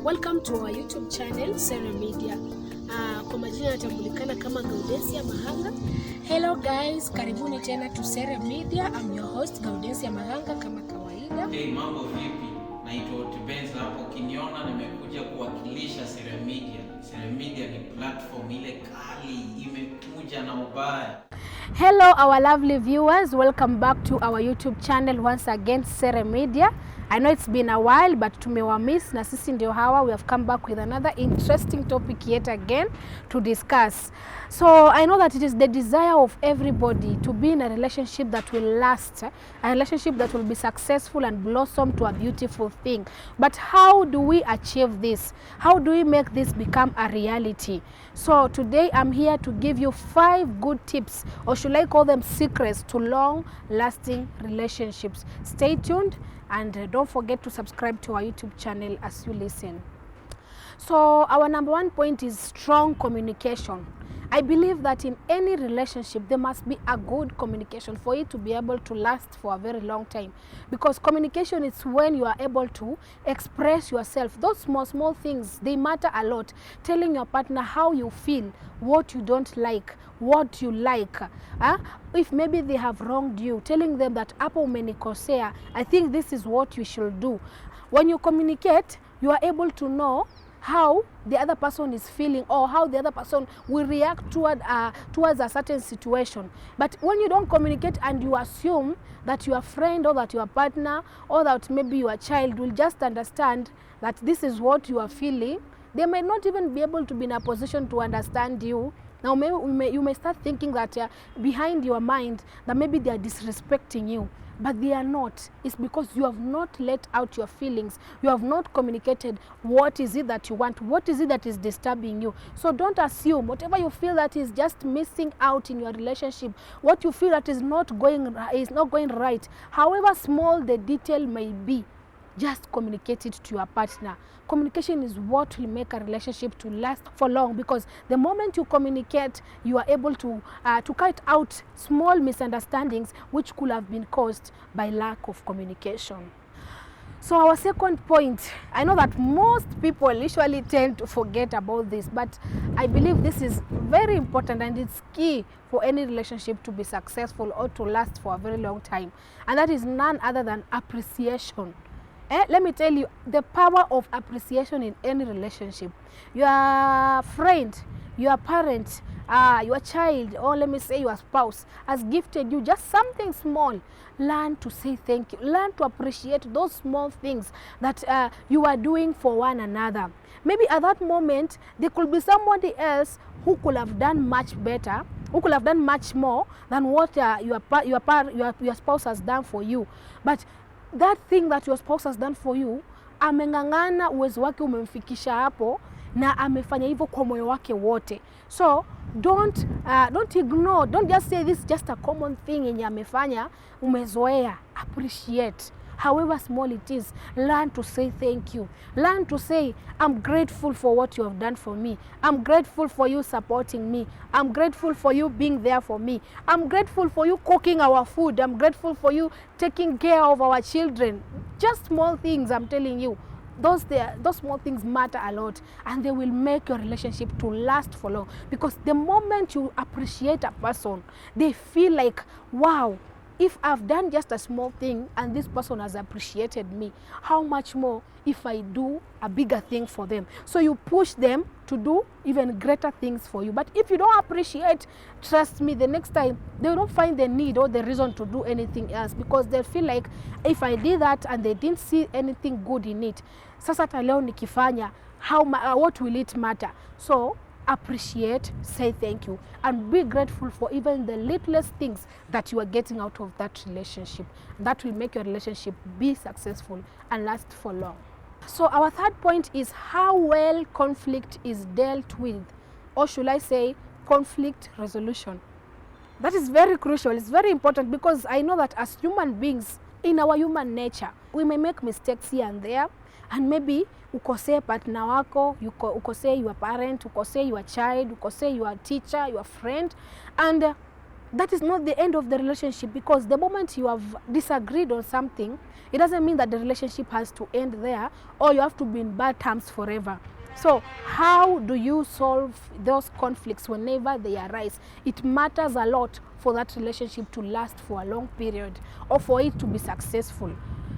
Welcome to our YouTube channel, SERE Media. Kwa majina natambulikana kama Gaudensia Mahanga. Hello guys, karibuni tena to SERE Media. I'm your host Gaudensia Mahanga kama kawaida. Hey, mambo vipi? Naitwa Tibenza hapo. Ukiniona nimekuja kuwakilisha SERE Media. SERE Media ni platform ile kali imekuja na ubaya. Hello our lovely viewers, welcome back to our YouTube channel once again, SERE Media. I know it's been a while but tumewamiss na sisi ndio hawa. We have come back with another interesting topic yet again to discuss. So I know that it is the desire of everybody to be in a relationship that will last, a relationship that will be successful and blossom to a beautiful thing. But how do we achieve this? How do we make this become a reality? So today I'm here to give you 5 good tips, or should I call them secrets, to long-lasting relationships. Stay tuned and don't forget to subscribe to our YouTube channel as you listen. So our number 1 point is strong communication. I believe that in any relationship there must be a good communication for it to be able to last for a very long time, because communication is when you are able to express yourself. Those small things, they matter a lot. Telling your partner how you feel, what you don't like, what you like, if maybe they have wronged you, telling them that hapo umenikosea, I think this is what you should do. When you communicate, you are able to know how the other person is feeling or how the other person will react towards a certain situation. But when you don't communicate and you assume that your friend or that your partner or that maybe your child will just understand that this is what you are feeling, they might not even be able to be in a position to understand you. Now you may start thinking that behind your mind that maybe they are disrespecting you. But they are not. It's because you have not let out your feelings. You have not communicated what is it that you want, what is it that is disturbing you. So don't assume whatever you feel that is just missing out in your relationship, what you feel that is not going right, however small the detail may be, just communicate it to your partner. Communication is what will make a relationship to last for long, because the moment you communicate, you are able to cut out small misunderstandings which could have been caused by lack of communication. So our second point, I know that most people usually tend to forget about this, but I believe this is very important and it's key for any relationship to be successful or to last for a very long time. And that is none other than appreciation. Let me tell you the power of appreciation in any relationship. Your friend, your parent, your child, or let me say your spouse has gifted you just something small. Learn to say thank you. Learn to appreciate those small things that you are doing for one another. Maybe at that moment there could be somebody else who could have done much better, who could have done much more than what your spouse has done for you. But that thing that your spouse has done for you, ameng'ang'ana, uwezo wake umemfikisha hapo na amefanya hivyo kwa moyo wake wote. So don't ignore, don't just say this is just a common thing yenye amefanya, umezoea. Appreciate however small it is. Learn to say thank you. Learn to say, I'm grateful for what you have done for me. I'm grateful for you supporting me. I'm grateful for you being there for me. I'm grateful for you cooking our food. I'm grateful for you taking care of our children. Just small things, I'm telling you. Those small things matter a lot, and they will make your relationship to last for long. Because the moment you appreciate a person, they feel like, wow, if I've done just a small thing and this person has appreciated me, how much more if I do a bigger thing for them? So you push them to do even greater things for you. But if you don't appreciate, trust me, the next time they will not find the need or the reason to do anything else, because they feel like, if I did that and they didn't see anything good in it, sasa hata leo nikifanya, what will it matter? So appreciate, say thank you, and be grateful for even the littlest things that you are getting out of that relationship. That will make your relationship be successful and last for long. So our third point is how well conflict is dealt with, or should I say conflict resolution. That is very crucial. It's very important, because I know that as human beings, in our human nature, we may make mistakes here and there, and maybe ukosee partner wako, ukosee your parent, ukosee your child, ukosee your teacher, your friend, and that is not the end of the relationship, because the moment you have disagreed on something, it doesn't mean that the relationship has to end there or you have to be in bad terms forever. So how do you solve those conflicts whenever they arise? It matters a lot for that relationship to last for a long period or for it to be successful.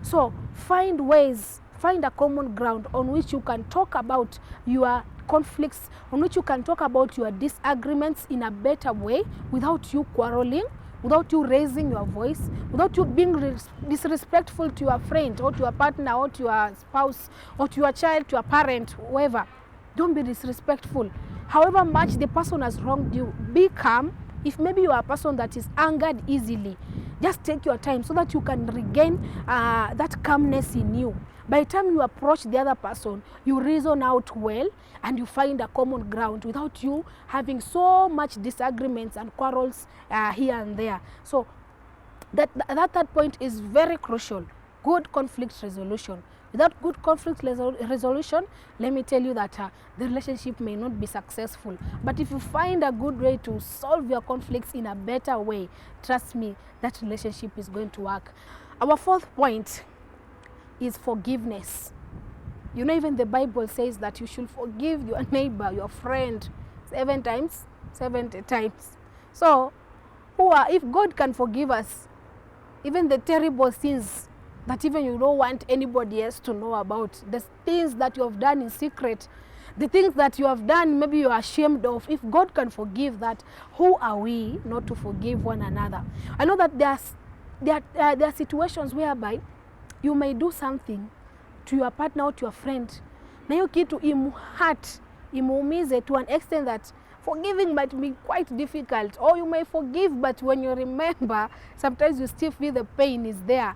So find ways, find a common ground on which you can talk about your conflicts, on which you can talk about your disagreements in a better way without you quarreling, without you raising your voice, without you being disrespectful to your friend or to your partner or to your spouse or to your child, to your parent, whoever. Don't be disrespectful. However much the person has wronged you, be calm. If maybe you are a person that is angered easily, just take your time so that you can regain that calmness in you. By the time you approach the other person, you reason out well and you find a common ground without you having so much disagreements and quarrels here and there. So that point is very crucial. Good conflict resolution. Without good conflict resolution, let me tell you that the relationship may not be successful. But if you find a good way to solve your conflicts in a better way, trust me, that relationship is going to work. Our fourth point is forgiveness. You know, even the Bible says that you should forgive your neighbor, your friend, 7 times, 70 times. So, if God can forgive us, even the terrible sins that even you don't want anybody else to know about, the things that you have done in secret, the things that you have done maybe you are ashamed of, if God can forgive that, who are we not to forgive one another? I know that there are situations whereby you may do something to your partner or to your friend, na hiyo kitu imuhurt, imuumize to an extent that forgiving might be quite difficult, or you may forgive but when you remember, sometimes you still feel the pain is there.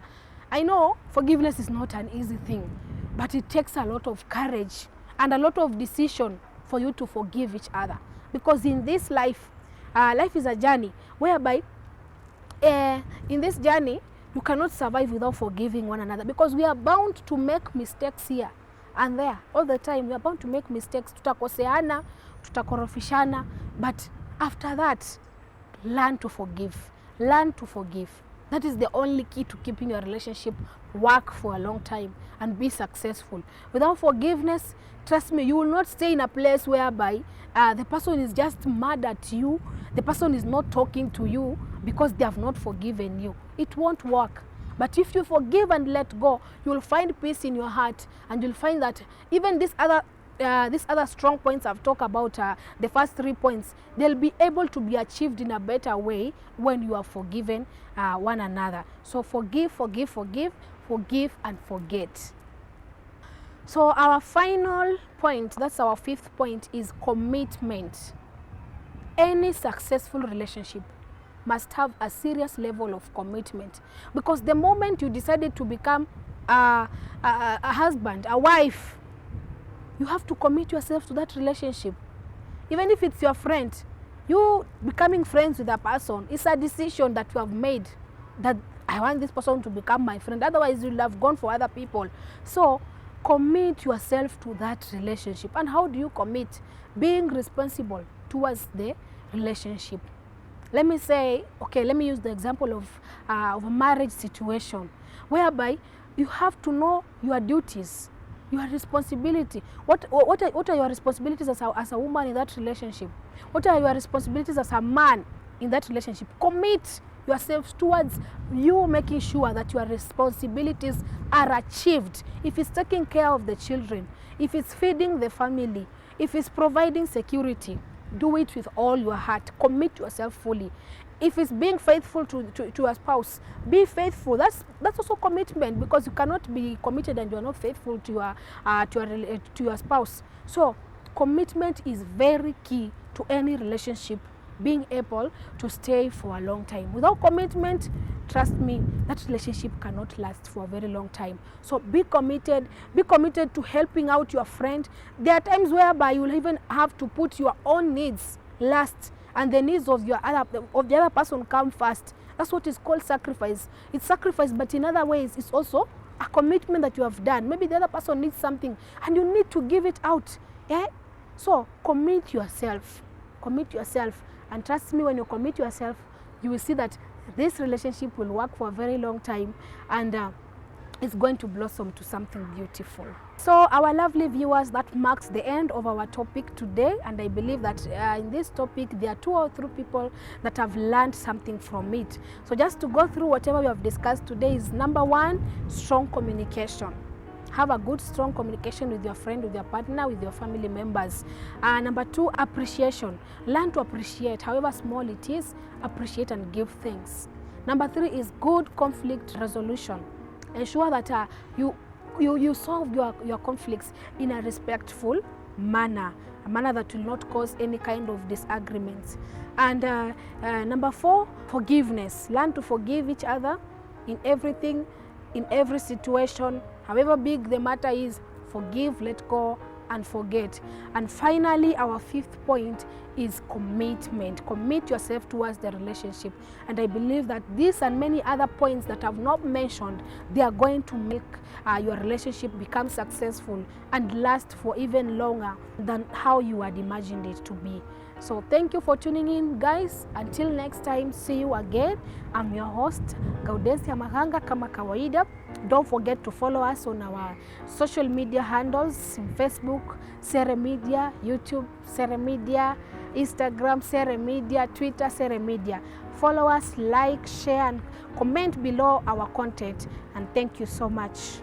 I know forgiveness is not an easy thing, but it takes a lot of courage and a lot of decision for you to forgive each other, because in this life, life is a journey whereby in this journey you cannot survive without forgiving one another, because we are bound to make mistakes here and there all the time. We are bound to make mistakes. Tutakoseana, tutakorofishana, but after that, learn to forgive. Learn to forgive. That is the only key to keeping your relationship work for a long time and be successful. Without forgiveness, trust me, you will not stay in a place whereby the person is just mad at you, the person is not talking to you because they have not forgiven you. It won't work. But if you forgive and let go, you will find peace in your heart, and you'll find that even these other strong points I've talked about, the first 3 points, they'll be able to be achieved in a better way when you are forgiven one another. So forgive, forgive, forgive, forgive and forget. So our final point, that's our 5th point, is commitment. Any successful relationship must have a serious level of commitment, because the moment you decided to become a husband, a wife, you have to commit yourself to that relationship. Even if it's your friend, you becoming friends with a person, it's a decision that you have made, that I want this person to become my friend, otherwise you'll have gone for other people. So commit yourself to that relationship. And how do you commit? Being responsible towards the relationship. Let me say, okay, let me use the example of a marriage situation, whereby you have to know your duties, your responsibility. What are your responsibilities as a woman in that relationship? What are your responsibilities as a man in that relationship? Commit yourselves towards you making sure that your responsibilities are achieved. If it's taking care of the children, if it's feeding the family, if it's providing security, do it with all your heart. Commit yourself fully. If it's being faithful to your spouse, be faithful. That's also commitment, because you cannot be committed and you are not faithful to your spouse. So commitment is very key to any relationship being able to stay for a long time. Without commitment, trust me, that relationship cannot last for a very long time. So be committed to helping out your friend. There are times whereby you will even have to put your own needs last and the needs of the other person come first. That's what is called sacrifice. It's sacrifice, but in other ways, it's also a commitment that you have done. Maybe the other person needs something and you need to give it out. Yeah? So commit yourself. Commit yourself. And trust me, when you commit yourself, you will see that this relationship will work for a very long time, and it's going to blossom to something beautiful. So our lovely viewers, that marks the end of our topic today, and I believe that in this topic there are 2 or 3 people that have learned something from it. So just to go through whatever we have discussed today is, number 1, strong communication. Have a good, strong communication with your friend, with your partner, with your family members. Number 2, appreciation. Learn to appreciate, however small it is, appreciate and give thanks. Number 3 is good conflict resolution. Ensure that you solve your conflicts in a respectful manner, a manner that will not cause any kind of disagreements. And number 4, forgiveness. Learn to forgive each other in everything, in every situation, however big the matter is. Forgive, let go, and forget. And finally, our 5th point is commitment. Commit yourself towards the relationship. And I believe that these and many other points that I've not mentioned, they are going to make your relationship become successful and last for even longer than how you had imagined it to be. So thank you for tuning in, guys. Until next time, see you again. I'm your host, Gaudensia Maganga, kama kawaida. Don't forget to follow us on our social media handles: Facebook, SERE Media; YouTube, SERE Media; Instagram, SERE Media; Twitter, SERE Media. Follow us, like, share, and comment below our content. And thank you so much.